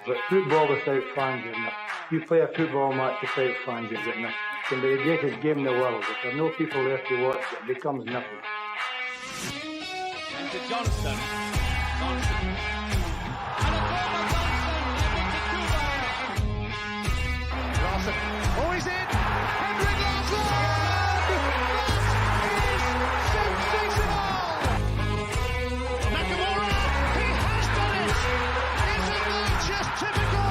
But football without fans is not. You play a football match without fans, it can be the greatest game in the world. If there are no people there to watch, it becomes nothing. Into Johnston. Larson. Oh, he's in! Henrik Larsson! That is sensational! Nakamura! He has done it! Isn't that just typical?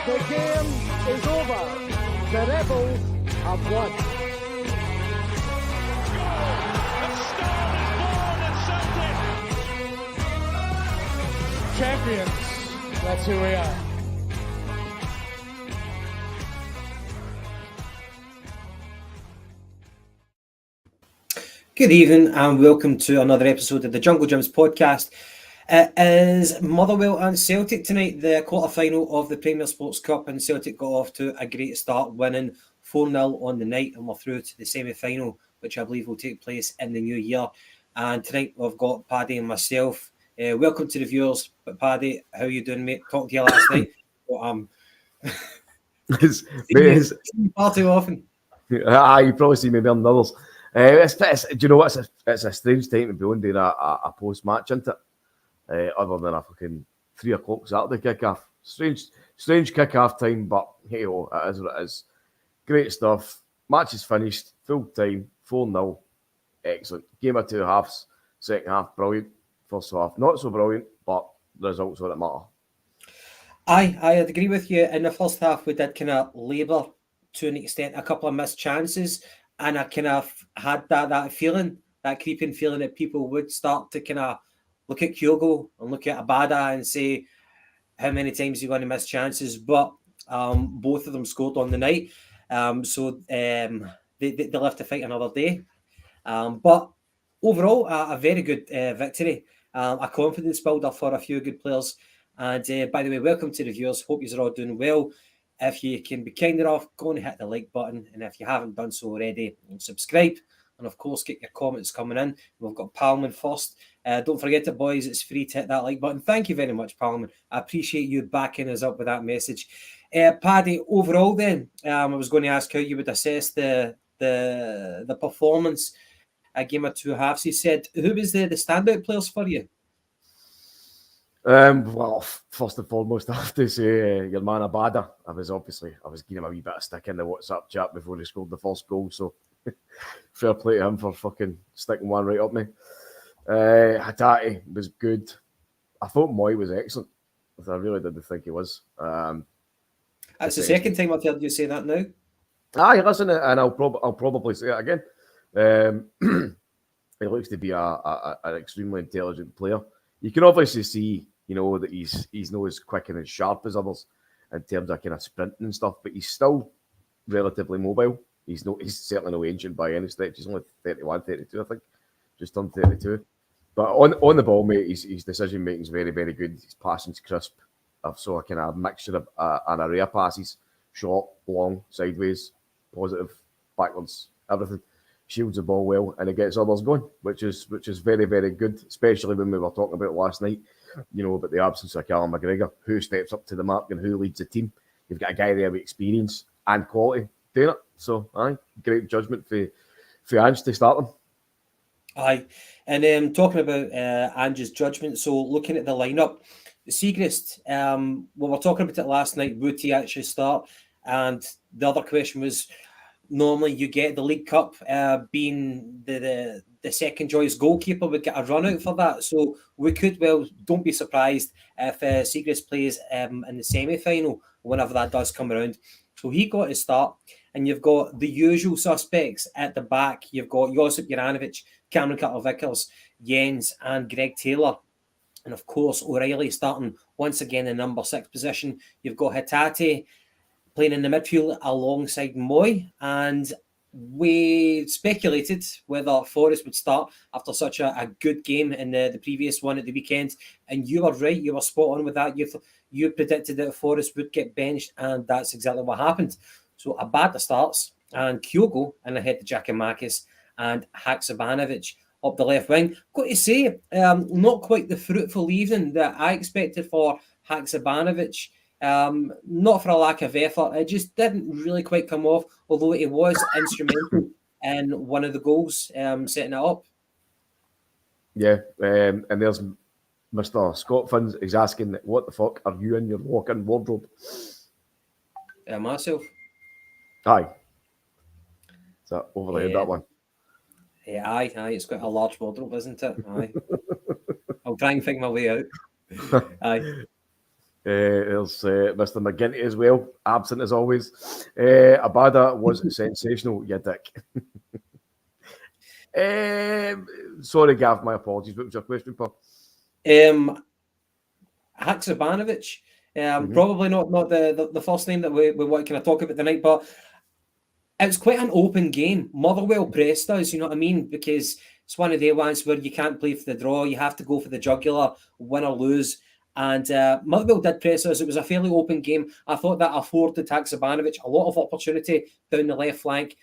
The game is over. The Rebels have won. A star is born at Celtic! Champions. That's who we are. Good evening and welcome to another episode of the Jungle Gyms podcast. It is Motherwell and Celtic tonight, the quarter-final of the Premier Sports Cup, and Celtic got off to a great start, winning 4-0 on the night, and we're through to the semi-final, which I believe will take place in the new year. And tonight we've got Paddy and myself. Welcome to the viewers. But Paddy, how are you doing, mate? Talked to you last night. But, it's far too often. you probably see me more than others. Do you know what? It's a strange time to be on doing a post-match, isn't it? Other than a fucking 3 o'clock Saturday kick-off. Strange kick-off time, but hey, it is what it is. Great stuff. Match is finished. Full time. 4-0. Excellent. Game of 2 halves. Second half, brilliant. First half, not so brilliant, but the results are what matter. I'd agree with you. In the first half, we did kind of labour to an extent, a couple of missed chances, and I kind of had that feeling, that creeping feeling that people would start to kind of look at Kyogo and look at Abada and say, how many times are you going to miss chances? But both of them scored on the night. So they'll have to fight another day. But overall, a very good victory. A confidence builder for a few good players. And by the way, welcome to the viewers. Hope you're all doing well. If you can be kind enough, go and hit the like button. And if you haven't done so already, subscribe. And of course, get your comments coming in. We've got Palman first. Don't forget it, boys. It's free to hit that like button. Thank you very much, Palman. I appreciate you backing us up with that message. Paddy, overall then, I was going to ask how you would assess the performance a game of 2 halves. He said, who was the standout players for you? Well, first and foremost, I have to say your man Abada. I was giving him a wee bit of stick in the WhatsApp chat before he scored the first goal, so fair play to him for fucking sticking one right up me. Hatate was good. I thought Moy was excellent. I really didn't think he was. That's the second time I've heard you say that now. Listen, and I'll probably say it again. He looks to be an extremely intelligent player. You can obviously see, that he's not as quick and as sharp as others in terms of kind of sprinting and stuff, but he's still relatively mobile. He's certainly no ancient by any stretch. He's only 31, 32, I think. Just turned 32. But on the ball, mate, his decision making is very, very good. His passing's crisp. I've saw a kind of mixture of an array of passes, short, long, sideways, positive, backwards, everything. Shields the ball well, and it gets others going, which is very, very good, especially when we were talking about last night, about the absence of Callum McGregor, who steps up to the mark and who leads the team. You've got a guy there with experience and quality doing it. So, great judgment for Ange to start them. Aye, and talking about Ange's judgment, so looking at the lineup, Siegrist, we were talking about it last night, would he actually start? And the other question was, normally you get the League Cup being the second choice goalkeeper would get a run out for that. So we could, don't be surprised if Siegrist plays in the semi-final, whenever that does come around. So he got his start, and you've got the usual suspects at the back. You've got Josip Juranovic, Cameron Carter-Vickers, Jens and Greg Taylor. And of course, O'Reilly starting once again in number 6 position. You've got Hatate playing in the midfield alongside Moy, and we speculated whether Forrest would start after such a good game in the previous one at the weekend, and you were right, you were spot on with that. You predicted that Forrest would get benched, and that's exactly what happened. So Abada starts, and Kyogo, and ahead to Giakoumakis and Haksabanovic up the left wing. Got to say, not quite the fruitful evening that I expected for Haksabanovic. Not for a lack of effort. It just didn't really quite come off, although he was instrumental in one of the goals, setting it up. Yeah, and there's Mr. Scott Finns is asking, what the fuck are you in your walk-in wardrobe? Myself. Aye. Is that over the head, that one? Yeah, aye. It's quite a large wardrobe, isn't it? Aye. I'll try and figure my way out. Aye. There's Mr. McGinty as well, absent as always. Abada was sensational, you dick. Sorry, Gav, my apologies. What was your question, Paul? Haksabanovic. Probably not the first name that we want to kind of talk about tonight, but it was quite an open game. Motherwell pressed us, you know what I mean? Because it's one of the ones where you can't play for the draw. You have to go for the jugular, win or lose. And Motherwell did press us. It was a fairly open game. I thought that afforded Haksabanovic a lot of opportunity down the left flank.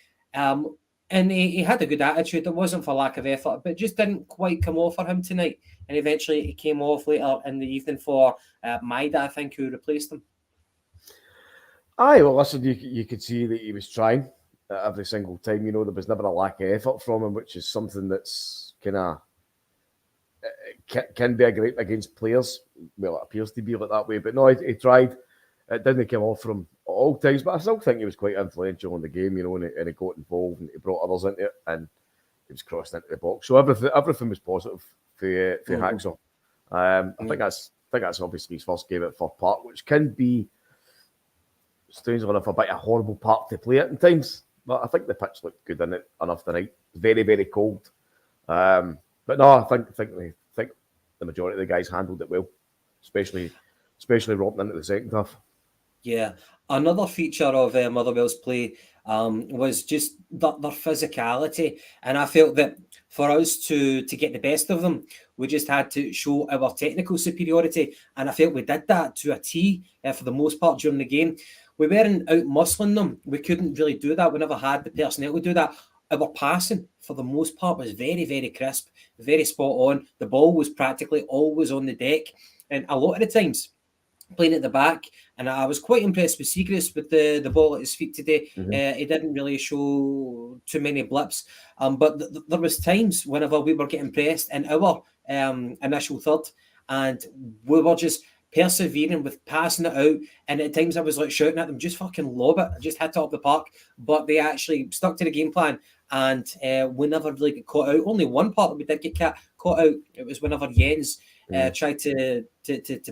And he had a good attitude. It wasn't for lack of effort, but it just didn't quite come off for him tonight. And eventually it came off later in the evening for Maida, I think, who replaced him. Aye, well, listen, you could see that he was trying every single time. You know, there was never a lack of effort from him, which is something that's kind of can be a gripe against players. Well, it appears to be like that way. But no, he tried. It didn't come off from all times, but I still think he was quite influential in the game, you know, and he got involved and he brought others into it and he was crossed into the box. So everything was positive for Haxel. I think that's obviously his first game at Fir Park, which can be, strangely enough, a bit of a horrible park to play at in times. But I think the pitch looked good in it enough tonight. Very, very cold. But no, I think the majority of the guys handled it well, especially romping into the second half. Yeah, another feature of Motherwell's play was just their physicality, and I felt that for us to get the best of them, we just had to show our technical superiority, and I felt we did that to a T for the most part during the game. We weren't out muscling them. We couldn't really do that. We never had the personnel to do that. Our passing, for the most part, was very, very crisp, very spot on. The ball was practically always on the deck, and a lot of the times playing at the back, and I was quite impressed with Siegrist with the ball at his feet today. He didn't really show too many blips, but there was times whenever we were getting pressed in our initial third, and we were just persevering with passing it out, and at times I was like shouting at them, just fucking lob it, just hit it up the park, but they actually stuck to the game plan, and we never really got caught out. Only one part that we did get caught out, it was whenever Jens tried to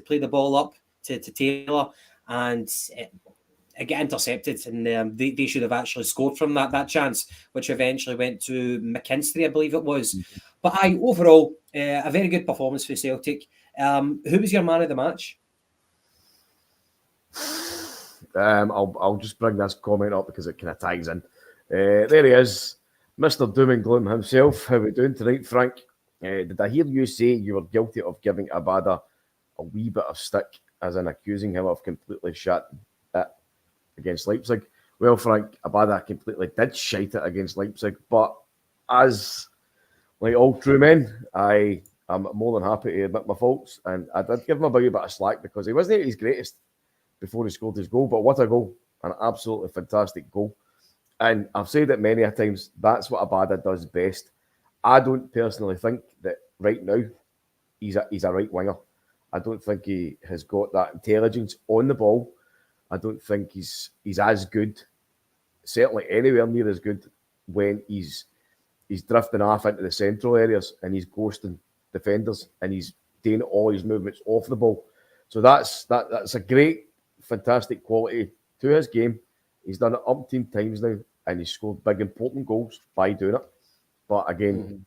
play the ball up to Taylor, and it got intercepted, and they should have actually scored from that chance, which eventually went to McKinstry, I believe it was. But overall, a very good performance for Celtic. Who was your man of the match? I'll just bring this comment up because it kind of ties in. There he is, Mr. Doom and Gloom himself. How are we doing tonight, Frank? Did I hear you say you were guilty of giving Abada a wee bit of stick, as in accusing him of completely shut it against Leipzig? Well, Frank, Abada completely did shite it against Leipzig, but as like all true men, I am more than happy to admit my faults, and I did give him a bit of slack because he wasn't at his greatest before he scored his goal, but what a goal, an absolutely fantastic goal. And I've said it many a times, that's what Abada does best. I don't personally think that right now he's a right winger. I don't think he has got that intelligence on the ball. I don't think he's as good, certainly anywhere near as good, when he's drifting off into the central areas and he's ghosting defenders and he's doing all his movements off the ball. So that's a great, fantastic quality to his game. He's done it umpteen times now, and he's scored big, important goals by doing it. But again,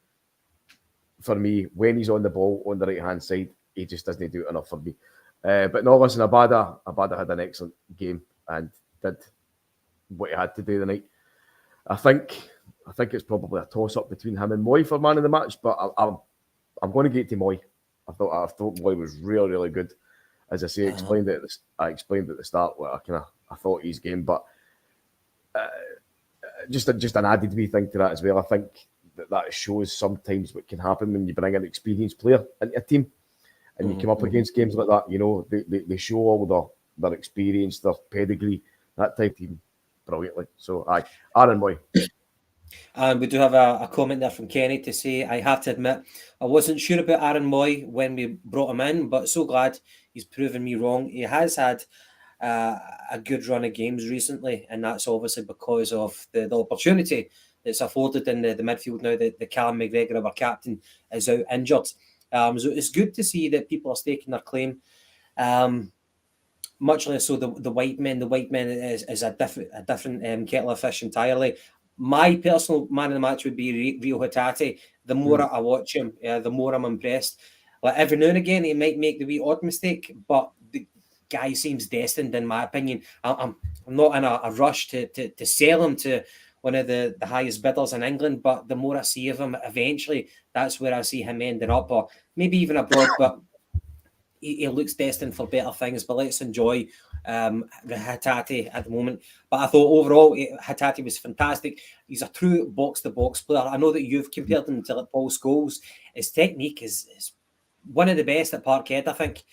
for me, when he's on the ball on the right-hand side, he just doesn't do it enough for me. But no, listen, Abada had an excellent game and did what he had to do tonight. I think it's probably a toss-up between him and Moy for man of the match, but I'm going to get to Moy. I thought Moy was really, really good. As I say, I explained at the start what I thought his game, but just an added wee thing to that as well. I think that shows sometimes what can happen when you bring an experienced player into a team and you come up against games like that. You know, they show all their experience, their pedigree, that type of team brilliantly. So, Aaron Moy. And we do have a comment there from Kenny to say, I have to admit, I wasn't sure about Aaron Moy when we brought him in, but so glad he's proven me wrong. He has had a good run of games recently, and that's obviously because of the opportunity that's afforded in the midfield now that the Callum McGregor, our captain, is out injured. So it's good to see that people are staking their claim. Much less so the white men. The white men is a different kettle of fish entirely. My personal man of the match would be Rio Hatate. The more I watch him, the more I'm impressed. Like every now and again, he might make the wee odd mistake, but the guy seems destined, in my opinion. I'm not in a rush to sell him to one of the highest bidders in England, but the more I see of him, eventually that's where I see him ending up, or maybe even abroad. But he looks destined for better things. But let's enjoy Hatate at the moment. But I thought overall Hatate was fantastic. He's a true box-to-box player. I know that you've compared him to like Paul Scholes. His technique is one of the best at parquet, I think.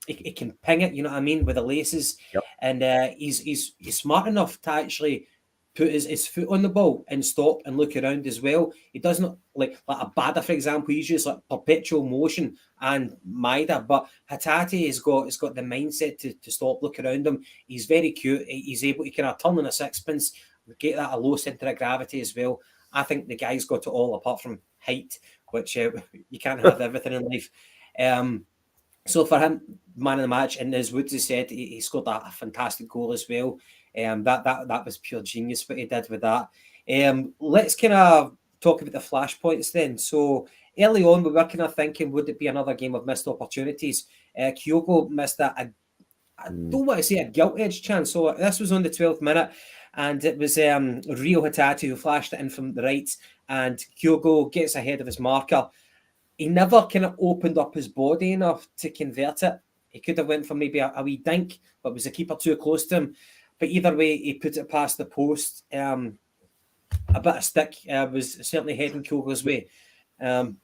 He can ping it, you know what I mean, with the laces. Yep. And he's smart enough to actually put his foot on the ball and stop and look around as well. He doesn't like Abada, for example. He's just like perpetual motion and Maida, but Hatate has got the mindset to stop, look around him. He's very cute. He's able to kind of turn on a sixpence, get that a low centre of gravity as well. I think the guy's got it all apart from height, which you can't have everything in life. So for him, man of the match, and as Woods has said, he scored a fantastic goal as well. That was pure genius what he did with that. Let's kind of talk about the flashpoints then. So early on, we were kind of thinking, would it be another game of missed opportunities? Kyogo missed I don't want to say a gilt-edged chance. So this was on the 12th minute, and it was Rio Hatate who flashed it in from the right, and Kyogo gets ahead of his marker. He never kind of opened up his body enough to convert it. He could have went for maybe a wee dink, but was the keeper too close to him? But either way, he put it past the post. A bit of stick was certainly heading Kyogo's way. The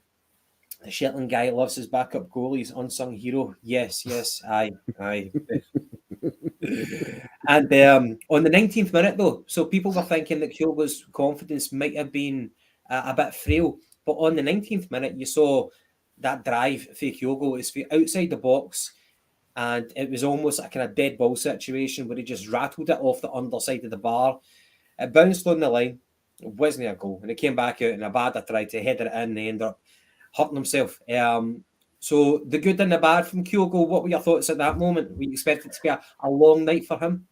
Shetland guy loves his backup goalies, unsung hero. Yes, aye. And on the 19th minute, though, so people were thinking that Kyogo's confidence might have been a bit frail. But on the 19th minute, you saw that drive for Kyogo is outside the box. And it was almost a kind of dead ball situation where he just rattled it off the underside of the bar. It bounced on the line. It wasn't a goal. And it came back out and Abada tried to header it in and he ended up hurting himself. So the good and the bad from Kyogo, what were your thoughts at that moment? Were you expecting it to be a long night for him?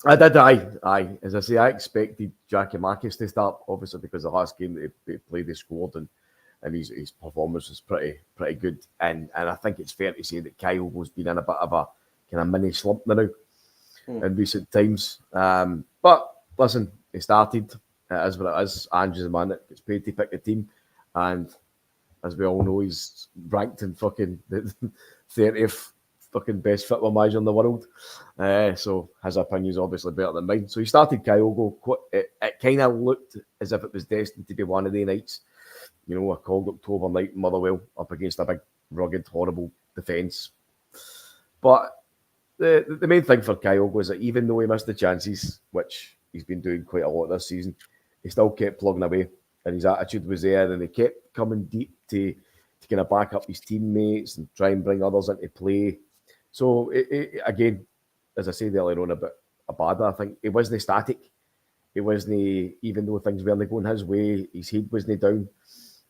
I did, aye. As I say, I expected Jackie Marcus to start, obviously, because the last game that he played, he scored, and his performance was pretty good. And I think it's fair to say that Kyogo's been in a bit of a kind of mini slump now in recent times. But listen, he started. It is what it is. Andrew's the man that gets paid to pick the team. And as we all know, he's ranked in fucking the 30th fucking best football manager in the world. So his opinion is obviously better than mine. So he started Kyogo. It kind of looked as if it was destined to be one of the nights. You know, a cold October night in Motherwell up against a big, rugged, horrible defence. But the main thing for Kyogo is that even though he missed the chances, which he's been doing quite a lot this season, he still kept plugging away. And his attitude was there, and he kept coming deep to kind of back up his teammates and try and bring others into play. So, again, as I said earlier on about Abada, I think he wasn't static. He wasn't, even though things weren't going his way, his head wasn't down.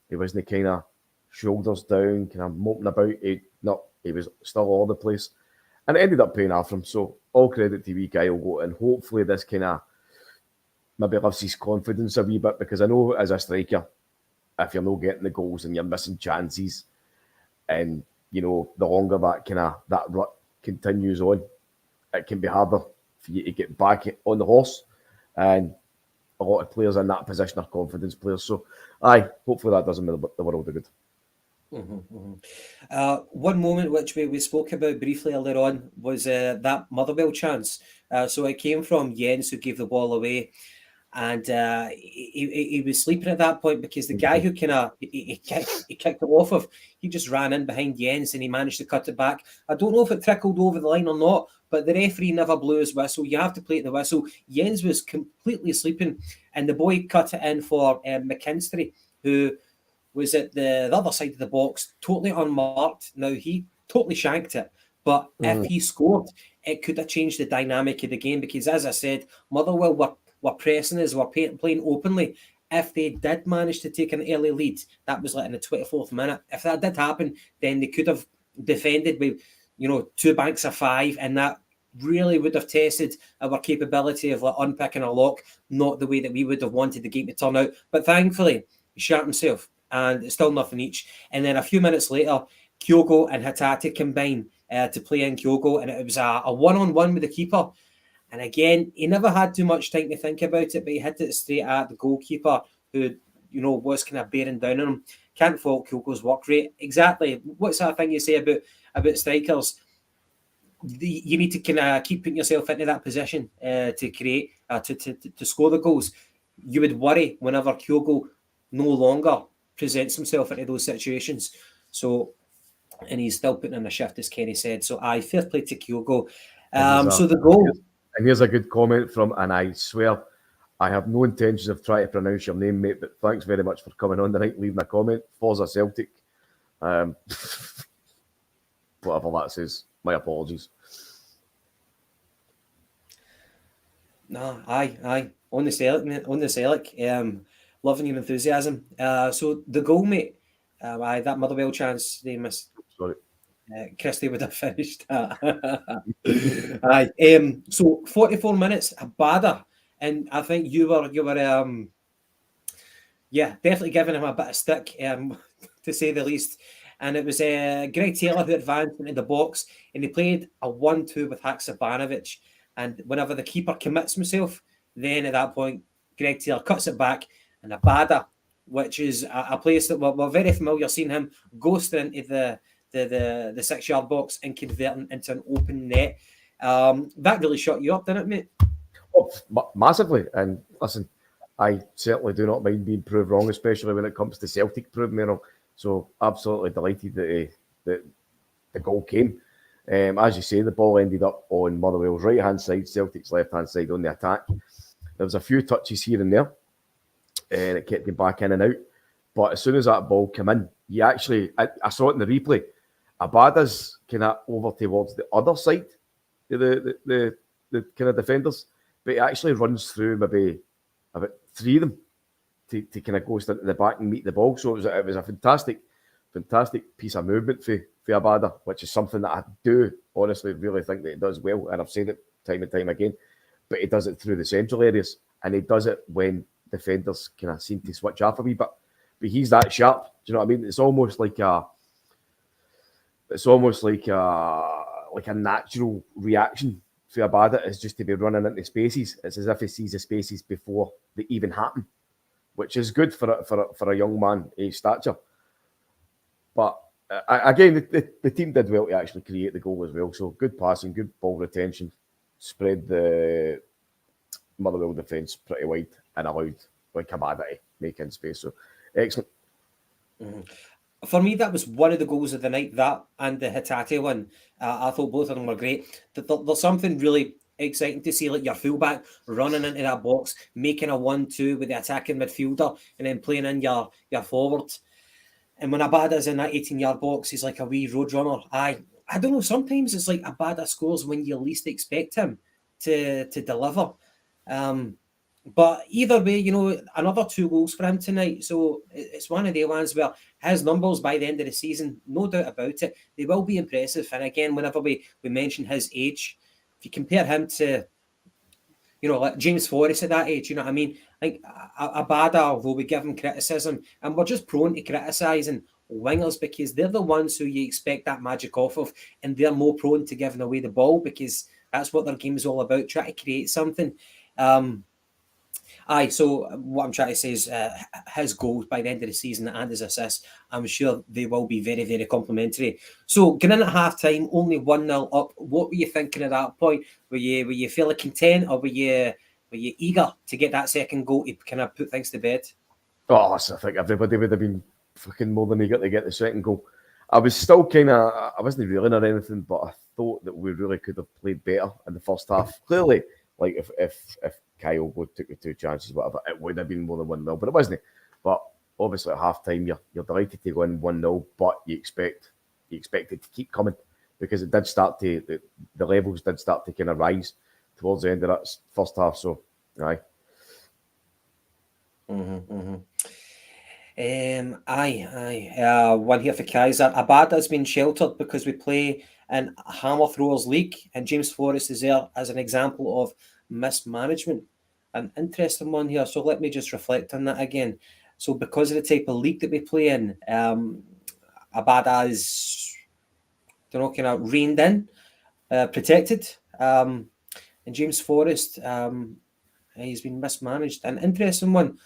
He wasn't kind of shoulders down, kind of moping about. He was still all over the place. And it ended up paying off for him. So, all credit to wee Kyogo, and hopefully this kind of maybe lifts his confidence a wee bit, because I know as a striker, if you're not getting the goals and you're missing chances, and you know, the longer that rut continues on, it can be harder for you to get back on the horse. And a lot of players in that position are confidence players. So, hopefully that does him the world of good. One moment which we spoke about briefly earlier on was that Motherwell chance. So it came from Jens, who gave the ball away. And he was sleeping at that point because the guy who he kicked it off of, he just ran in behind Jens and he managed to cut it back. I don't know if it trickled over the line or not, but the referee never blew his whistle. You have to play at the whistle. Jens was completely sleeping, and the boy cut it in for McKinstry, who was at the other side of the box, totally unmarked. Now, he totally shanked it, but if he scored, it could have changed the dynamic of the game because, as I said, Motherwell were pressing us, were playing openly. If they did manage to take an early lead, that was like in the 24th minute. If that did happen, then they could have defended with, 2 banks of 5, and that really would have tested our capability of unpicking a lock, not the way that we would have wanted the game to turn out. But thankfully, he shot himself, and it's still nothing each. And then a few minutes later, Kyogo and Hatate combine to play in Kyogo, and it was a one-on-one with the keeper. And again, he never had too much time to think about it, but he hit it straight at the goalkeeper, who, was kind of bearing down on him. Can't fault Kyogo's work rate. Exactly. What's that thing you say about strikers? You need to kind of keep putting yourself into that position to create, to score the goals. You would worry whenever Kyogo no longer presents himself into those situations. So, and he's still putting in a shift, as Kenny said. So, fair play to Kyogo. So the goal. And here's a good comment and I swear, I have no intentions of trying to pronounce your name, mate, but thanks very much for coming on tonight, leaving a comment. Forza Celtic. Whatever that says. My apologies. No, aye. On the Celtic, mate. On the Celtic. Loving your enthusiasm. So the goal, mate. That Motherwell chance they missed. Sorry. Christie would have finished that. So 44 minutes, Abada, and I think you were definitely giving him a bit of stick, to say the least. And it was Greg Taylor who advanced into the box, and he played a 1-2 with Haksabanovic. And whenever the keeper commits himself, then at that point, Greg Taylor cuts it back, and Abada, which is a place that we're very familiar, seeing him ghosting into the 6-yard box and converting into an open net. That really shut you up, didn't it, mate? Oh, massively. And listen, I certainly do not mind being proved wrong, especially when it comes to Celtic proving me wrong. So absolutely delighted that the goal came. As you say, the ball ended up on Motherwell's right-hand side, Celtic's left-hand side on the attack. There was a few touches here and there, and it kept him back in and out. But as soon as that ball came in, I saw it in the replay. Abada's kind of over towards the other side of the kind of defenders, but he actually runs through maybe about 3 of them to kind of go into the back and meet the ball. So it was a fantastic piece of movement for Abada, which is something that I do honestly really think that he does well, and I've said it time and time again. But he does it through the central areas, and he does it when defenders kind of seem to switch off a wee bit. But he's that sharp. Do you know what I mean? It's almost like a natural reaction for Abada is just to be running into spaces. It's as if he sees the spaces before they even happen, which is good for a young man his stature. But again, the team did well to actually create the goal as well. So good passing, good ball retention, spread the Motherwell defence pretty wide and allowed Abada to make in space. So excellent. Mm-hmm. For me, that was one of the goals of the night, that and the Hatate one. I thought both of them were great. There's something really exciting to see, like your fullback running into that box, making a 1-2 with the attacking midfielder, and then playing in your forward. And when Abada's in that 18-yard box, he's like a wee roadrunner. I don't know, sometimes it's like Abada scores when you least expect him to deliver. But either way, another 2 goals for him tonight. So it's one of the ones where his numbers by the end of the season, no doubt about it, they will be impressive. And again, whenever we mention his age, if you compare him to, like James Forrest at that age, you know what I mean? Like Abada, although we give him criticism, and we're just prone to criticising wingers because they're the ones who you expect that magic off of, and they're more prone to giving away the ball because that's what their game is all about, try to create something. So what I'm trying to say is his goals by the end of the season and his assists, I'm sure they will be very, very complimentary. So going in at half-time, only 1-0 up. What were you thinking at that point? Were you fairly content, or were you Were you eager to get that second goal to kind of put things to bed? Oh, so I think everybody would have been fucking more than eager to get the second goal. I was still kind of, I wasn't reeling or anything, but I thought that we really could have played better in the first half. Clearly, like if Kyogo took the 2 chances, whatever, it would have been more than 1-0, but it wasn't. But obviously at half time, you're delighted to go in 1-0, but you expect it to keep coming, because it did start to, the levels did start to kind of rise towards the end of that first half. So, aye. One here for Kaiser. Abada has been sheltered because we play in Hammer Throwers League, and James Forrest is there as an example of mismanagement. An interesting one here. So let me just reflect on that again. So because of the type of league that we play in, Abada is, kind of reined in, protected, and James Forrest, he's been mismanaged. An interesting one.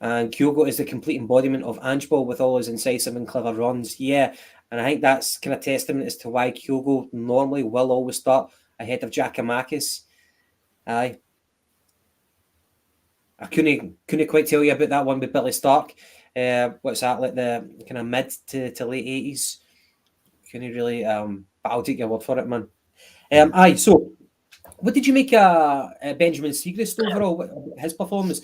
And Kyogo is the complete embodiment of Angeball with all his incisive and clever runs. Yeah, and I think that's kind of testament as to why Kyogo normally will always start ahead of Giakoumakis. Aye. I couldn't quite tell you about that one with Billy Stark. What's that, like the kind of mid to late 80s? Couldn't really, but I'll take your word for it, man. Aye, so what did you make of Benjamin Siegrist overall, his performance?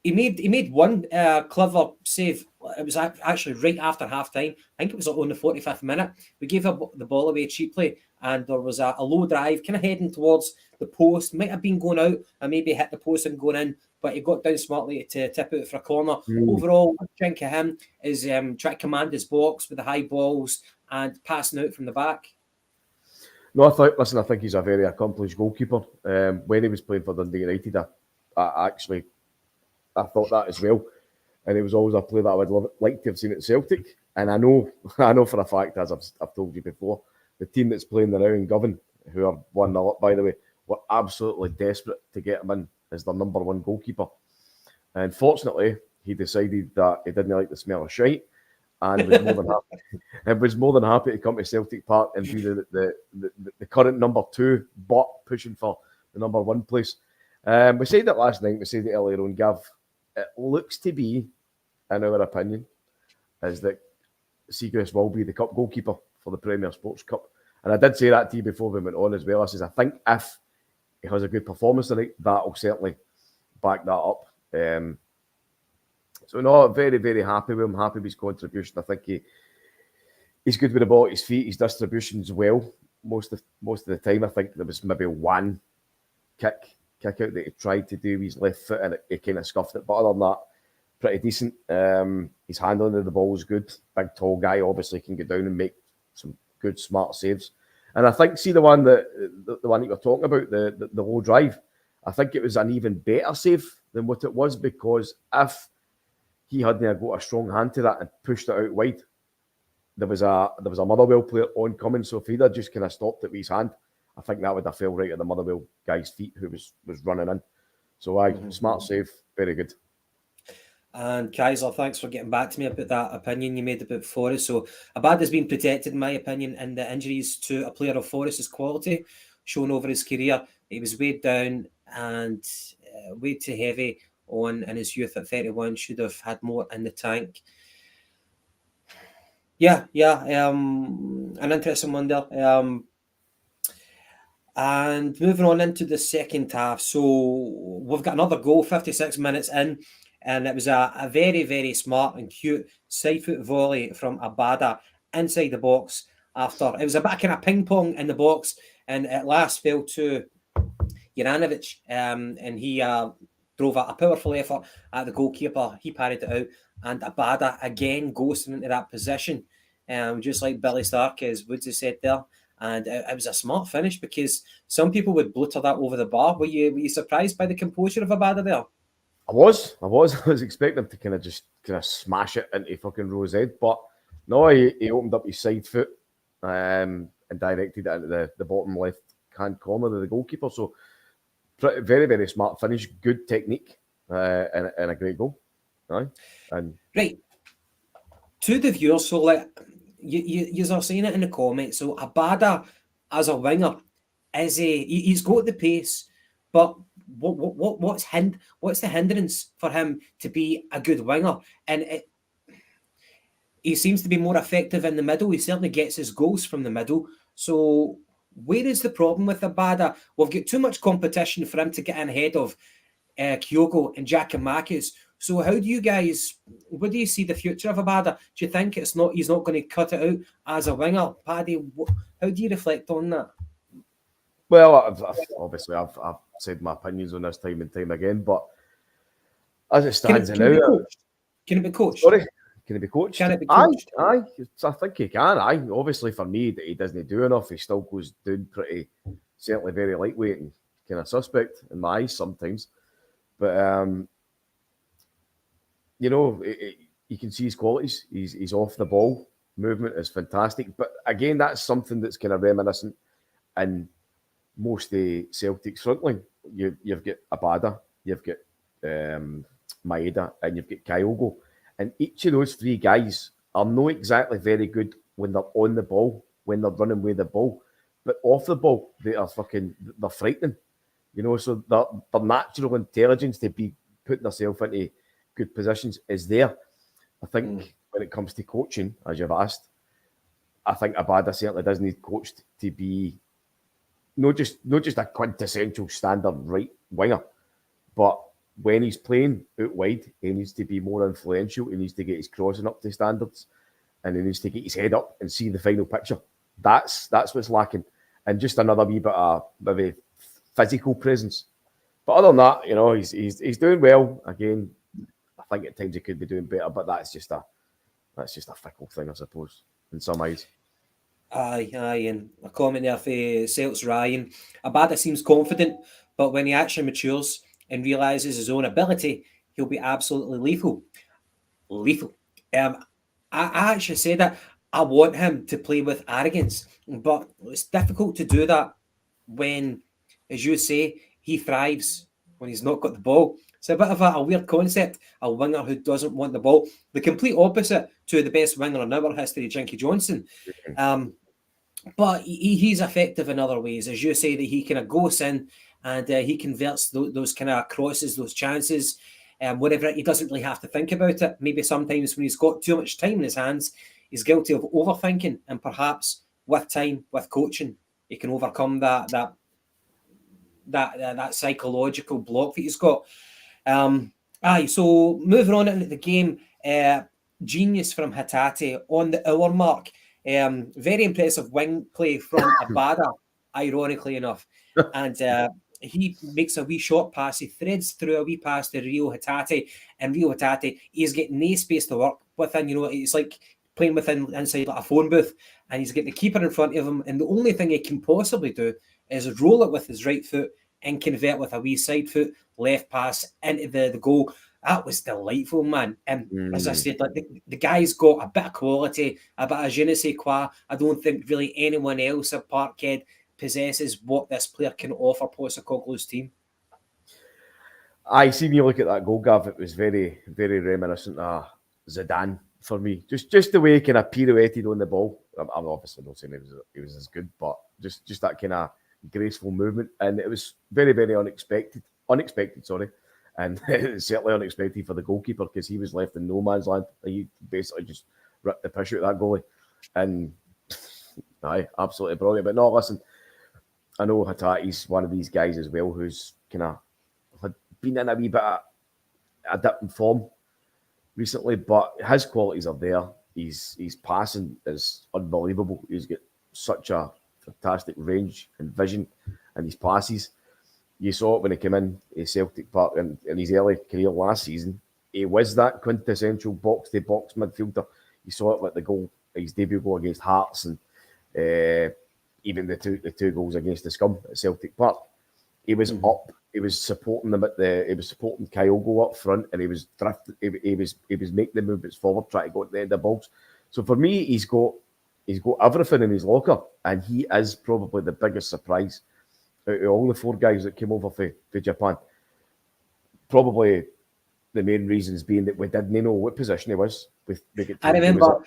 He made one clever save. It was actually right after half-time. I think it was on the 45th minute. We gave the ball away cheaply, and there was a low drive kind of heading towards the post. Might have been going out and maybe hit the post and going in, but he got down smartly to tip out for a corner. Overall, what I think of him is trying to command his box with the high balls and passing out from the back. No, I think he's a very accomplished goalkeeper. When he was playing for Dundee United, I thought that as well, and it was always a player that I would like to have seen at Celtic. And I know for a fact, as I've told you before, the team that's playing now in Govan, who are 1-0 up, by the way, were absolutely desperate to get him in as their number one goalkeeper. And fortunately, he decided that he didn't like the smell of shite, and was more than happy to come to Celtic Park and be the current number 2, but pushing for the number 1 place. We said it last night, we said it earlier on, Gav. It looks to be, in our opinion, is that Siegrist will be the cup goalkeeper for the Premier Sports Cup. And I did say that to you before we went on as well. I says, I think if he has a good performance tonight, that'll certainly back that up. So no, very, very happy with him, happy with his contribution. I think he's good with the ball at his feet, his distribution's well. Most of the time, I think there was maybe one kick out that he tried to do with his left foot, and he kind of scuffed it. But other than that, pretty decent. His handling of the ball is good. Big, tall guy, obviously can get down and make some good, smart saves. And I think, see the one that you're talking about, the low drive, I think it was an even better save than what it was, because if he hadn't got a strong hand to that and pushed it out wide, there was a Motherwell player oncoming. So if he'd have just kind of stopped it with his hand, I think that would have fell right at the Motherwell guy's feet who was running in. So smart save, very good. And Kaiser, thanks for getting back to me about that opinion you made about Forrest. So Abada has been protected, in my opinion, in the injuries to a player of Forrest's quality shown over his career. He was weighed down and weighed too heavy on in his youth at 31. Should have had more in the tank. Yeah, an interesting one there. And moving on into the second half. So we've got another goal, 56 minutes in. And it was a very, very smart and cute side foot volley from Abada inside the box. After it was a bit of kind of ping pong in the box, and at last fell to Juranovic, and he drove a powerful effort at the goalkeeper. He parried it out, and Abada again ghosting into that position, just like Billy Stark, as Woods has said there. And it was a smart finish, because some people would blutter that over the bar. Were you surprised by the composure of Abada there? I was expecting him to kind of smash it into fucking Rose's head, but no, he opened up his side foot and directed it into the bottom left hand corner of the goalkeeper. So very, very smart finish, good technique, and a great goal. Right. To the viewers, so like you are saying it in the comments. So Abada as a winger, Is he's got the pace, but what's the hindrance for him to be a good winger? And he seems to be more effective in the middle. He certainly gets his goals from the middle. So where is the problem with Abada? We've got too much competition for him to get in ahead of Kyogo and Giakoumakis. So how do you guys, what do you see the future of Abada? Do you think he's not going to cut it out as a winger? Paddy, how do you reflect on that? Well, I've said my opinions on this time and time again, but as it stands now, can it be coached? Sorry, can it be coached? Can it be coached? Aye, I think he can. Aye, obviously for me, he doesn't do enough. He still goes down certainly very lightweight and kind of suspect in my eyes sometimes. But you can see his qualities. He's off the ball. Movement is fantastic. But again, that's something that's kind of reminiscent in most of the Celtic's front line. You've got Abada, you've got Maeda, and you've got Kyogo. And each of those three guys are not exactly very good when they're on the ball, when they're running with the ball. But off the ball, they're frightening. So their natural intelligence to be putting themselves into good positions is there. I think when it comes to coaching, as you've asked, I think Abada certainly does need coached to be not just a quintessential standard right winger, but when he's playing out wide, he needs to be more influential. He needs to get his crossing up to standards, and he needs to get his head up and see the final picture. That's what's lacking, and just another wee bit of maybe physical presence. But other than that, he's doing well. Again, I think at times he could be doing better, but that's just a fickle thing, I suppose, in some eyes. Aye, and a comment there for Celts Ryan. Abada seems confident, but when he actually matures and realises his own ability, he'll be absolutely lethal. I actually say that I want him to play with arrogance, but it's difficult to do that when, as you say, he thrives when he's not got the ball. It's a bit of a weird concept, a winger who doesn't want the ball. The complete opposite to the best winger in our history, Jinky Johnson. But he's effective in other ways. As you say, that he kind of goes in and he converts those kind of crosses, those chances, whatever. He doesn't really have to think about it. Maybe sometimes when he's got too much time in his hands, he's guilty of overthinking. And perhaps with time, with coaching, he can overcome that psychological block that he's got. So moving on into the game, genius from Hatate on the hour mark. Very impressive wing play from Abada, ironically enough. And he makes a wee short pass. He threads through a wee pass to Rio Hatate. And Rio Hatate, he's getting no space to work within. It's like playing inside like a phone booth. And he's got the keeper in front of him. And the only thing he can possibly do is roll it with his right foot and convert with a wee side foot left pass into the goal. That was delightful, man. And as I said, like the guy's got a bit of quality, a bit of je ne sais quoi. I don't think really anyone else at Parkhead possesses what this player can offer Postecoglou's team. I seen you look at that goal, Gav. It was very, very reminiscent of Zidane for me. Just the way he kind of pirouetted on the ball. I'm obviously not saying he was as good, but just that kind of graceful movement, and it was very, very unexpected. And certainly unexpected for the goalkeeper because he was left in no man's land. He basically just ripped the piss out of that goalie. And aye, absolutely brilliant. But no, listen, I know Hatate's one of these guys as well who's kind of had been in a wee bit of a dip in form recently, but his qualities are there. His passing is unbelievable. He's got such a fantastic range and vision in his passes. You saw it when he came in Celtic Park in his early career last season. He was that quintessential box-to-box midfielder. You saw it with the goal, his debut goal against Hearts, and even the two goals against the Scum at Celtic Park. He was up. He was supporting them he was supporting Kyogo up front, and he was drifting. He was making the movements forward, trying to go to the end of the box. So for me, he's got everything in his locker, and he is probably the biggest surprise out of all the four guys that came over for Japan. Probably the main reasons being that we didn't know what position he was. I remember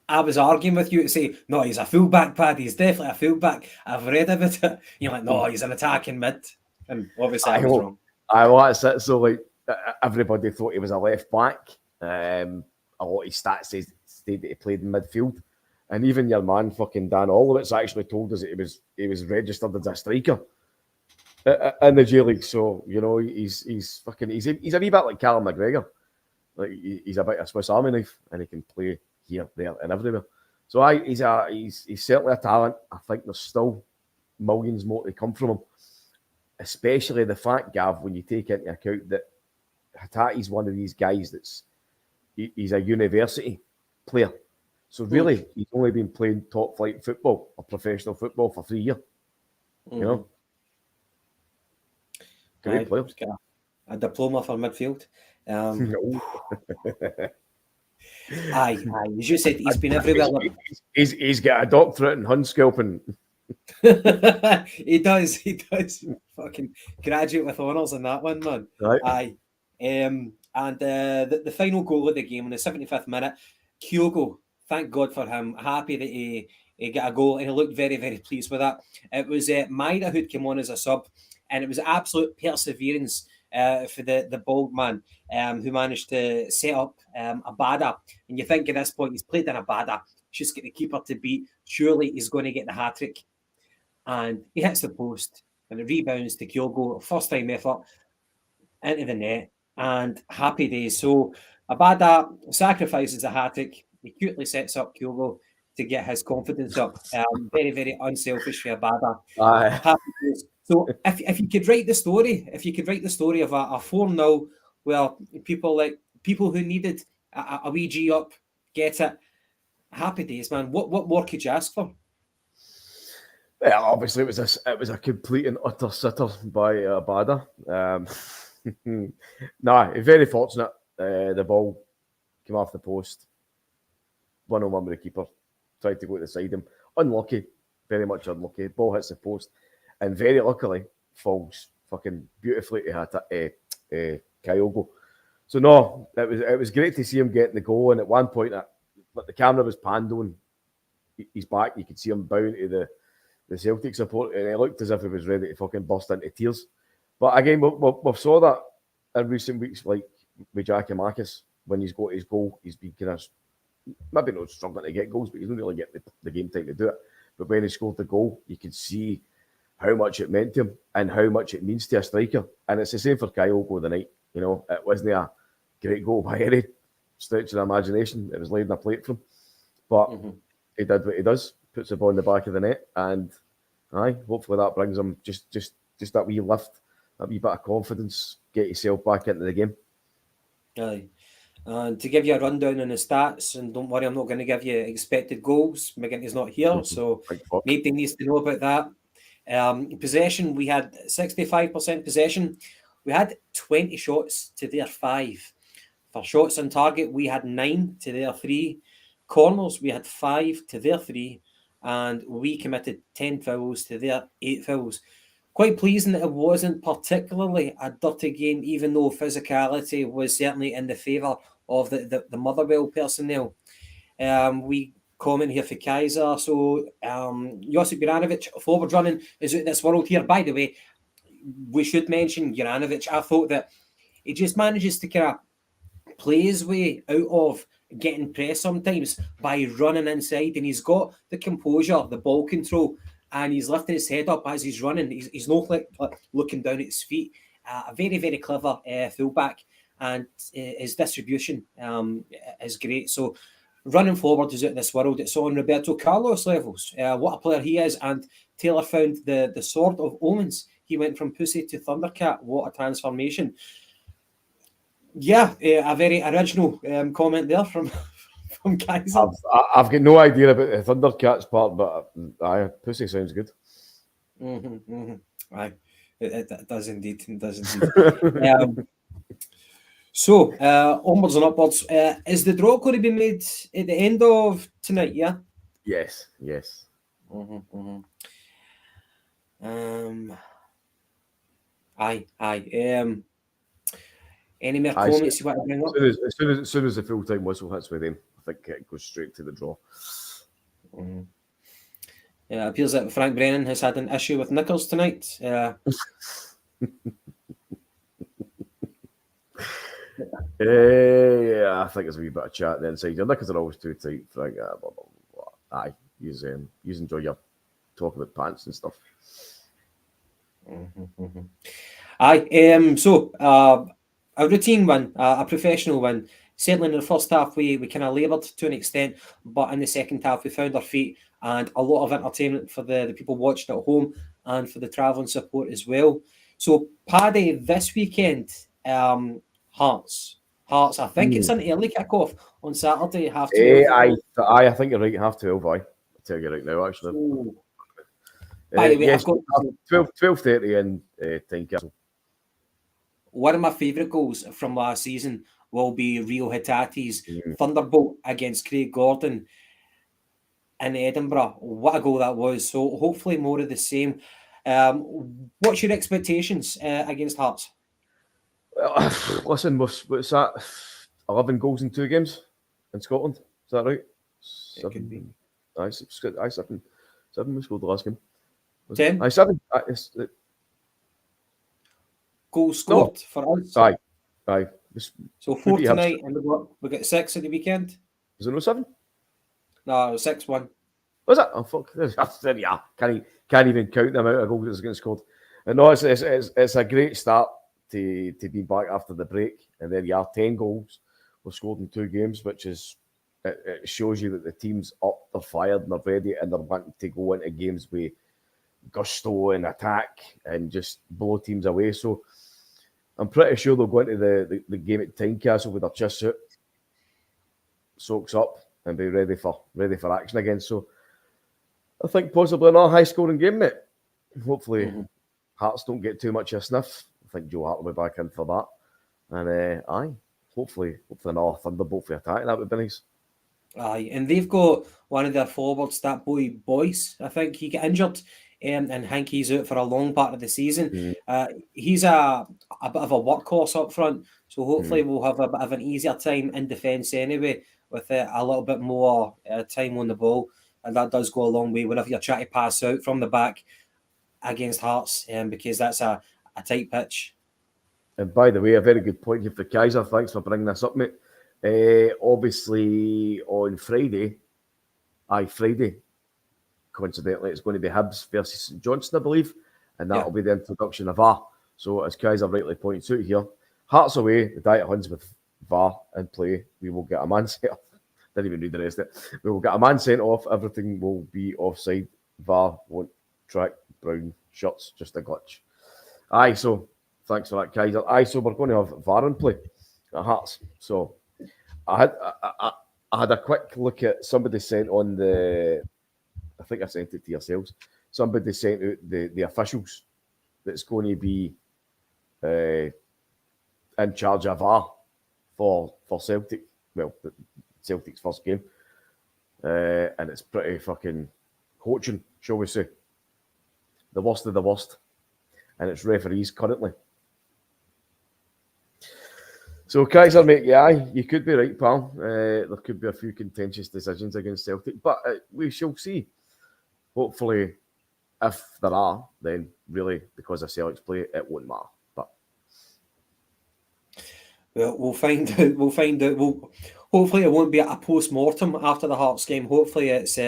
I was arguing with you to say, no, he's a fullback, Paddy. He's definitely a fullback. I've read about it. You're like, no, he's an attacking mid. And obviously I was wrong. That's it. So, like, everybody thought he was a left back. A lot of his stats said that he played in midfield. And even your man, fucking Dan Olowitz, actually told us that he was registered as a striker in the J League. So, you know, he's a wee bit like Callum McGregor. Like, he's a bit of a Swiss Army knife, and he can play here, there, and everywhere. So he's certainly a talent. I think there's still millions more to come from him. Especially the fact, Gav, when you take into account that Hatate's one of these guys he's a university player. So really, he's only been playing top flight football or professional football for 3 years. You know, great player. A diploma for midfield. Aye. As you said, he's been everywhere. He's got a doctorate in hunt scalping. He does. Fucking graduate with honours in that one, man. Right. Aye. And the final goal of the game in the 75th minute, Kyogo, thank God for him. Happy that he got a goal, and he looked very, very pleased with that. It was Maida who'd come on as a sub, and it was absolute perseverance for the bald man who managed to set up Abada. And you think at this point, he's played in Abada, just get the keeper to beat. Surely he's going to get the hat-trick. And he hits the post, and it rebounds to Kyogo, first time effort, into the net, and happy days. So Abada sacrifices a hat-trick. He cutely sets up Kyogo to get his confidence up. Very, very unselfish for Abada. Happy days. So if you could write the story of a 4-0 where people who needed a wee G up get it, happy days, man. What more could you ask for? Yeah, obviously it was a complete and utter sitter by Abada. Very fortunate. The ball came off the post. 1-on-1 with the keeper. Tried to go to the side him. Unlucky. Very much unlucky. Ball hits the post. And very luckily falls fucking beautifully to Kyogo. So no, it was great to see him getting the goal. And at one point, the camera was panned on his back. You could see him bowing to the Celtic support, and it looked as if he was ready to fucking burst into tears. But again, we've saw that in recent weeks, like with Jackie Marcus, when he's got his goal, he's been kind of maybe not struggling to get goals, but he's not really getting the game time to do it. But when he scored the goal, you could see how much it meant to him and how much it means to a striker. And it's the same for Kyogo tonight. You know, it wasn't a great goal by any stretch of the imagination. It was laid on a plate for him. But he did what he does, puts the ball in the back of the net, and hopefully that brings him just that wee lift, that wee bit of confidence, get yourself back into the game. Aye. And to give you a rundown on the stats, and don't worry, I'm not going to give you expected goals. McGinty's not here, so nobody needs to know about that. Possession, we had 65% possession. We had 20 shots to their 5. For shots on target, we had 9 to their 3. Corners, we had 5 to their 3. And we committed 10 fouls to their 8 fouls. Quite pleasing that it wasn't particularly a dirty game, even though physicality was certainly in the favour of the Motherwell personnel. We comment here for Kaiser. So Josip Juranovic, forward running, is out of this world here. By the way, we should mention Juranovic. I thought that he just manages to kind of play his way out of getting pressed sometimes by running inside, and he's got the composure, the ball control, and he's lifting his head up as he's running. He's not like looking down at his feet. A very, very clever fullback, and his distribution is great. So running forward is out of this world. It's on Roberto Carlos levels. What a player he is. And Taylor found the sword of omens. He went from Pussy to Thundercat. What a transformation. Yeah, a very original comment there from Kaiser. I've got no idea about the Thundercats part, but Pussy sounds good. Aye, it does indeed. It does indeed. So, onwards and upwards. Is the draw going to be made at the end of tonight, yeah? Yes. Aye. Any more comments you want to bring up? As soon as the full-time whistle hits with them, I think it goes straight to the draw. Yeah, it appears that Frank Brennan has had an issue with Nichols tonight. Yeah, I think there's a wee bit of chat then. So your knickers are always too tight, Frank. Blah, blah, blah, blah. Aye, you enjoy your talk about pants and stuff. Aye, so a routine win, a professional win. Certainly in the first half, we kind of laboured to an extent, but in the second half, we found our feet and a lot of entertainment for the people watching at home and for the travelling support as well. So, Paddy, this weekend, Hearts. I think it's an early kick-off on Saturday, half 12. I think you're right, half 12. I'll tell you right now, actually. So, by the way, yes, I've got 12:30 in Tynecastle. one of my favourite goals from last season will be Rio Hitate's Thunderbolt against Craig Gordon in Edinburgh. What a goal that was. So hopefully more of the same. What's your expectations against Hearts? Listen, what's that? 11 goals in 2 games in Scotland. Is that right? 7. Could be. Aye, 7. 7 we scored the last game. 10? Aye, 7. Goals scored for us. Aye. So 4 tonight, and we got 6 at the weekend. Was it no 7? No, 6-1. Was it? Oh fuck! Yeah, can't even count the amount of goals that's getting scored. And no, it's a great start to be back after the break, and then 10 goals were scored in 2 games, which is it shows you that the team's up, they're fired, and they're ready, and they're wanting to go into games with gusto and attack and just blow teams away. So I'm pretty sure they'll go into the game at Tynecastle with their chest suit, soaks up, and be ready for action again. So I think possibly another high scoring game, mate. Hopefully Hearts don't get too much of a sniff. I think Joe Hart will be back in for that. And hopefully another Thunderbolt for attack. That would be nice. Aye, and they've got one of their forwards, that boy Boyce. I think he got injured, and I think he's out for a long part of the season. He's a bit of a workhorse up front, so hopefully we'll have a bit of an easier time in defence anyway, with a little bit more time on the ball, and that does go a long way whenever you're trying to pass out from the back against Hearts, because that's a tight pitch. And by the way, a very good point here for Kaiser. Thanks for bringing this up, mate. Obviously, on Friday, coincidentally, it's going to be Hibs versus St Johnstone, I believe, and that'll be the introduction of VAR. So, as Kaiser rightly points out here, Hearts away, the Diet Huns with VAR in play. We will get a man sent off. Didn't even read the rest of it. We will get a man sent off. Everything will be offside. VAR won't track brown shirts, just a glitch. Aye, so thanks for that, Kaiser. Aye, so we're going to have VAR in play at Hearts. So I had a quick look at somebody sent on the. I think I sent it to yourselves. Somebody sent out the officials that's going to be in charge of VAR for Celtic. Well, Celtic's first game, and it's pretty fucking coaching, shall we say? The worst of the worst, and it's referees currently. So Kaiser, mate, you could be right, pal. There could be a few contentious decisions against Celtic, but we shall see. Hopefully, if there are, then really, because of Celtic's play, it won't matter. But well, we'll find out. Hopefully, it won't be a post-mortem after the Hearts game. Hopefully, it's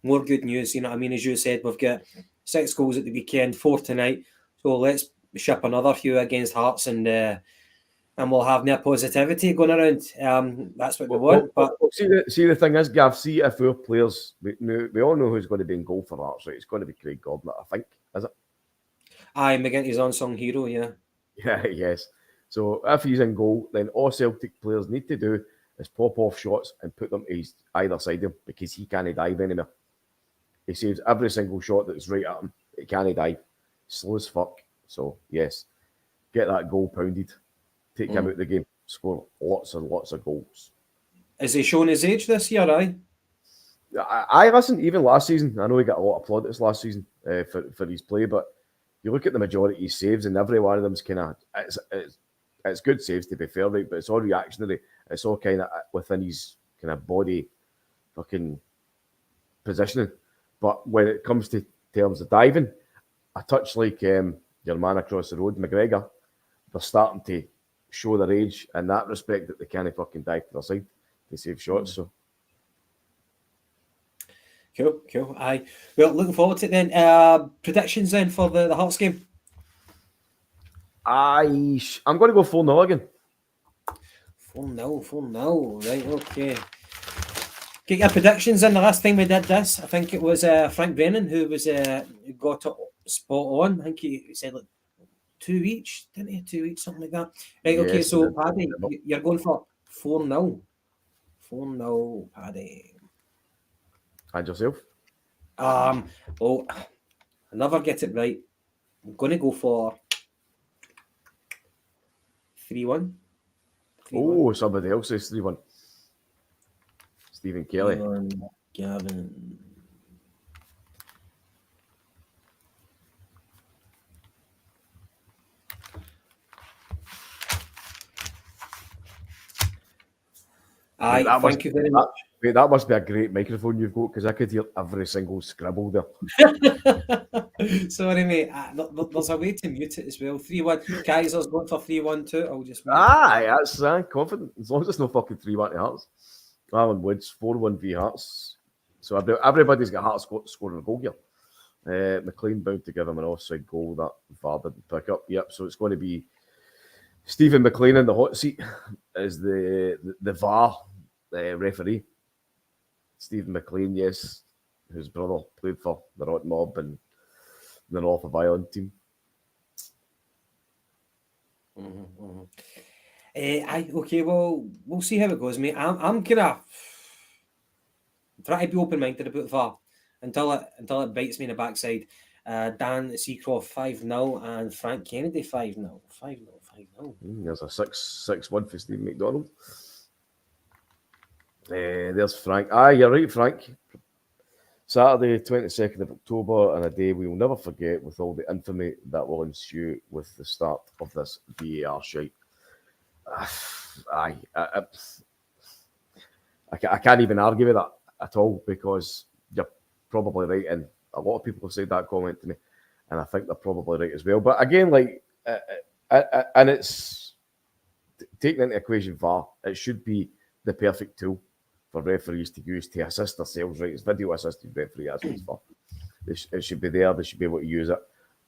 more good news. You know what I mean? As you said, we've got 6 goals at the weekend, 4 tonight. So let's ship another few against Hearts, and we'll have more positivity going around. That's what we want. But see, the thing is, Gav, see if our players, we all know who's going to be in goal for Hearts, right? It's going to be Craig Gordon, I think, is it? Aye, McGinty's unsung hero, yeah. Yeah, yes. So if he's in goal, then all Celtic players need to do is pop off shots and put them to either side of him, because he can't dive anymore. He saves every single shot that's right at him. He can't dive. Slow as fuck. So, yes, get that goal pounded. Take him out of the game. Score lots and lots of goals. Is he showing his age this year, aye? I listen, even last season, I know he got a lot of plaudits last season for his play, but you look at the majority of his saves, and every one of them's kind of, it's good saves to be fair, right? But it's all reactionary. It's all kind of within his kind of body fucking positioning. But when it comes to terms of diving, a touch like your man across the road, McGregor, they're starting to show their age in that respect that they can't fucking dive to their side to save shots. So Cool. Aye. Well, looking forward to it then. Predictions then for the Hearts game? I'm going to go 4-0 again. 4-0. Right, okay. Get your predictions in. The last time we did this, I think it was Frank Brennan who was got it spot on. I think he said like 2 each, didn't he? 2 each, something like that. Right, okay, Yes, so Paddy, you're going for 4-0. 4-0, Paddy. And yourself? Oh, I never get it right. I'm going to go for 3-1. Oh, somebody else says 3-1. Stephen Kelly. Gavin. Aye, thank you very much. Wait, that must be a great microphone you've got, because I could hear every single scribble there. Sorry, mate. There's a way to mute it as well. 3-1. Kaiser's going for 3-1 too. I'll just mute that's confident. As long as it's no fucking 3-1 to Hearts. Alan Woods, 4-1 v Hearts. So everybody's got Hearts scoring a goal here. McLean bound to give him an offside goal that VAR didn't pick up. Yep, so it's going to be Stephen McLean in the hot seat as the VAR referee. Stephen McLean, yes, whose brother played for the Rotten Mob and the North of Ireland team. Okay, well, we'll see how it goes, mate. I'm gonna try to be open-minded about VAR until it bites me in the backside. Dan Seacroft 5-0 and Frank Kennedy 5-0. 5-0. There's a 6-1 for Steve McDonald. There's Frank. You're right, Frank. Saturday, 22nd of October, and a day we will never forget, with all the infamy that will ensue with the start of this VAR shite. I can't even argue with that at all, because you're probably right, and a lot of people have said that comment to me, and I think they're probably right as well. But again, like, and it's taking into equation VAR, it should be the perfect tool for referees to use to assist themselves, right? It's video assisted referee, that's what it's for. It should be there, they should be able to use it.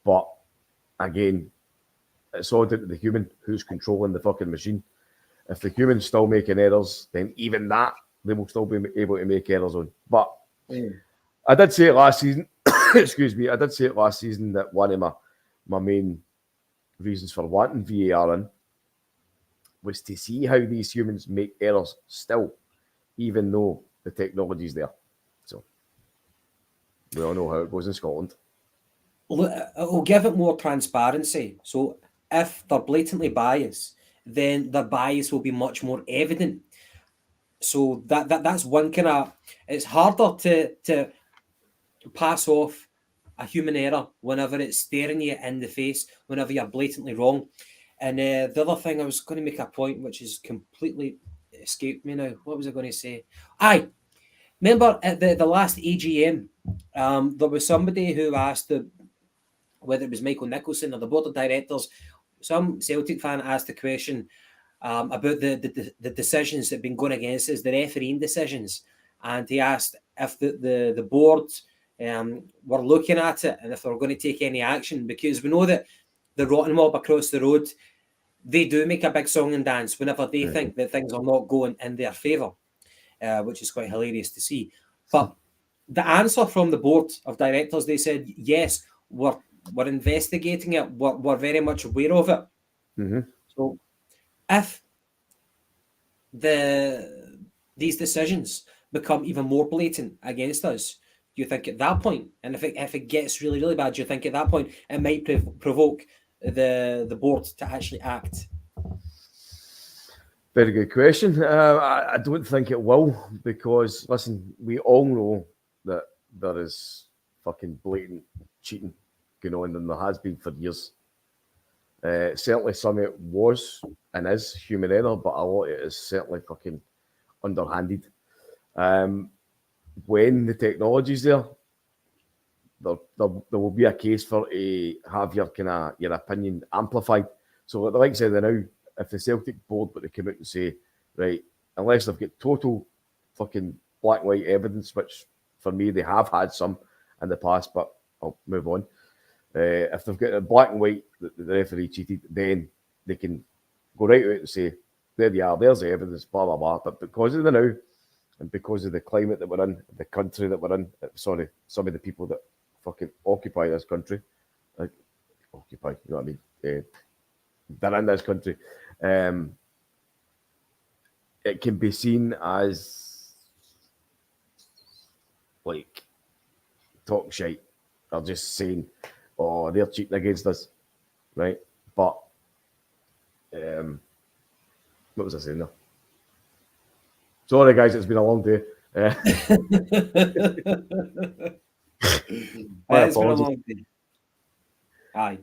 But again, it's all down to the human who's controlling the fucking machine. If the human's still making errors, then even that they will still be able to make errors on. But I did say it last season, excuse me, I did say it last season that one of my main reasons for wanting VAR in was to see how these humans make errors still, even though the technology's there. So we all know how it goes in Scotland. It'll give it more transparency. So if they're blatantly biased, then the bias will be much more evident. So that's one kind of... It's harder to pass off a human error whenever it's staring you in the face, whenever you're blatantly wrong. And the other thing, I was going to make a point which has completely escaped me now. What was I going to say? Remember at the last AGM, there was somebody who asked whether it was Michael Nicholson or the board of directors, some Celtic fan asked the question about the decisions that have been going against us, the refereeing decisions. And he asked if the board were looking at it and if they were going to take any action, because we know that the Rotten Mob across the road, they do make a big song and dance whenever they think that things are not going in their favour, which is quite hilarious to see. But the answer from the board of directors, they said, yes, we're investigating it. We're very much aware of it. Mm-hmm. So if these decisions become even more blatant against us, do you think at that point, and if it gets really, really bad, do you think at that point it might provoke the board to actually act? Very good question. I don't think it will, because, listen, we all know that there is fucking blatant cheating going on, and there has been for years. Certainly some of it was and is human error, but a lot of it is certainly fucking underhanded. When the technology's there will be a case for a have your kind of your opinion amplified. So, like I said, now if the Celtic board were to come out and say, right, unless they've got total fucking black and white evidence, which for me they have had some in the past, but I'll move on. If they've got a black and white that the referee cheated, then they can go right out and say, there you are, there's the evidence, blah, blah, blah. But because of the now, and because of the climate that we're in, the country that we're in, sorry, some of the people that fucking occupy this country, you know what I mean? They're in this country. It can be seen as like talk shite. They're just saying, oh, they're cheating against us, right? But what was I saying there? Sorry, guys, it's been a long day. It's been a long day. Aye.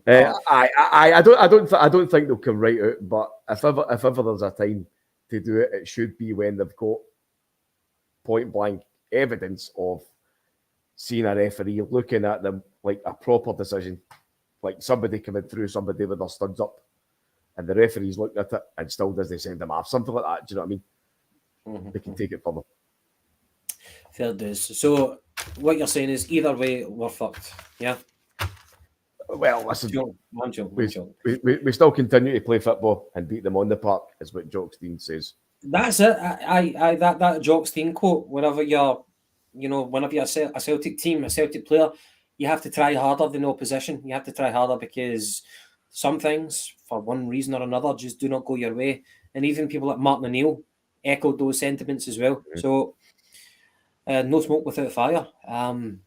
I don't think they'll come right out. But if ever there's a time to do it, it should be when they've got point blank evidence of seeing a referee looking at them like a proper decision, like somebody coming through, somebody with their studs up, and the referee's looking at it and still doesn't send them off, something like that. Do you know what I mean? Mm-hmm. They can take it further. Fair dues. So what you're saying is either way, we're fucked. Yeah. Well, listen, we still continue to play football and beat them on the park, is what Jock Stein says. That's it. That Jock Stein quote. Whenever you're a Celtic team, a Celtic player, you have to try harder than the opposition. You have to try harder because some things, for one reason or another, just do not go your way. And even people like Martin O'Neill echoed those sentiments as well. Mm-hmm. So, no smoke without fire. And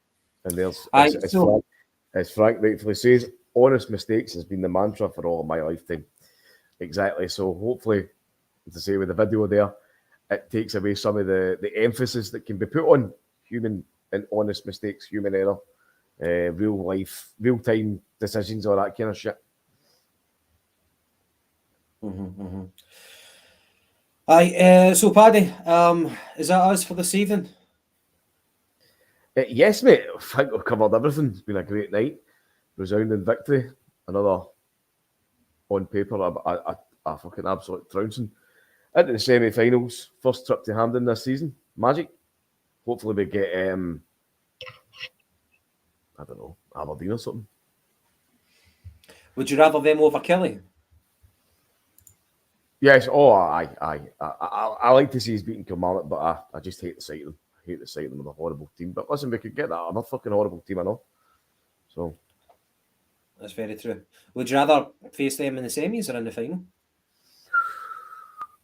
there's, as Frank rightfully says, honest mistakes has been the mantra for all of my lifetime. Exactly. So hopefully, to say with the video there, it takes away some of the emphasis that can be put on human and honest mistakes, human error, real life, real time decisions, all that kind of shit. Mm-hmm, mm-hmm. Aye, so Paddy, is that us for this evening? Yes, mate. I think we've covered everything. It's been a great night. Resounding victory. Another, on paper, a fucking absolute trouncing. Into the semi-finals. First trip to Hampden this season. Magic. Hopefully we get, I don't know, Aberdeen or something. Would you rather them over Kelly? Yes. Oh, I like to see us beating Kilmarnock, but I just hate the sight of them. I hate the sight of them with a horrible team. But listen, we could get that another fucking horrible team, I know. So that's very true. Would you rather face them in the semis or in the final?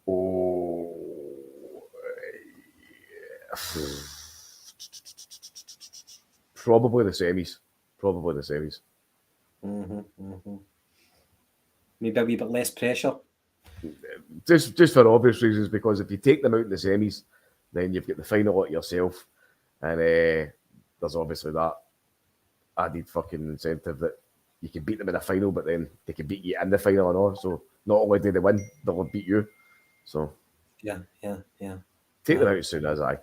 Oh, probably the semis. Mm-hmm, mm-hmm. Maybe a wee bit less pressure. Just for obvious reasons, because if you take them out in the semis, then you've got the final at yourself, and there's obviously that added fucking incentive that you can beat them in the final, but then they can beat you in the final and all. So not only do they win, they'll beat you. So yeah. Take them out as soon as I.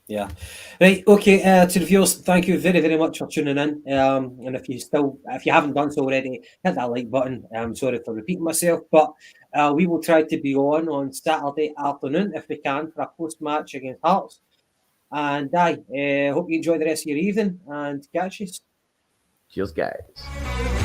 Yeah. Right. Okay. To the viewers, thank you very, very much for tuning in. And if you haven't done so already, hit that like button. I'm sorry for repeating myself, but we will try to be on Saturday afternoon if we can for a post-match against Hearts. And hope you enjoy the rest of your evening and catch you. Cheers, guys.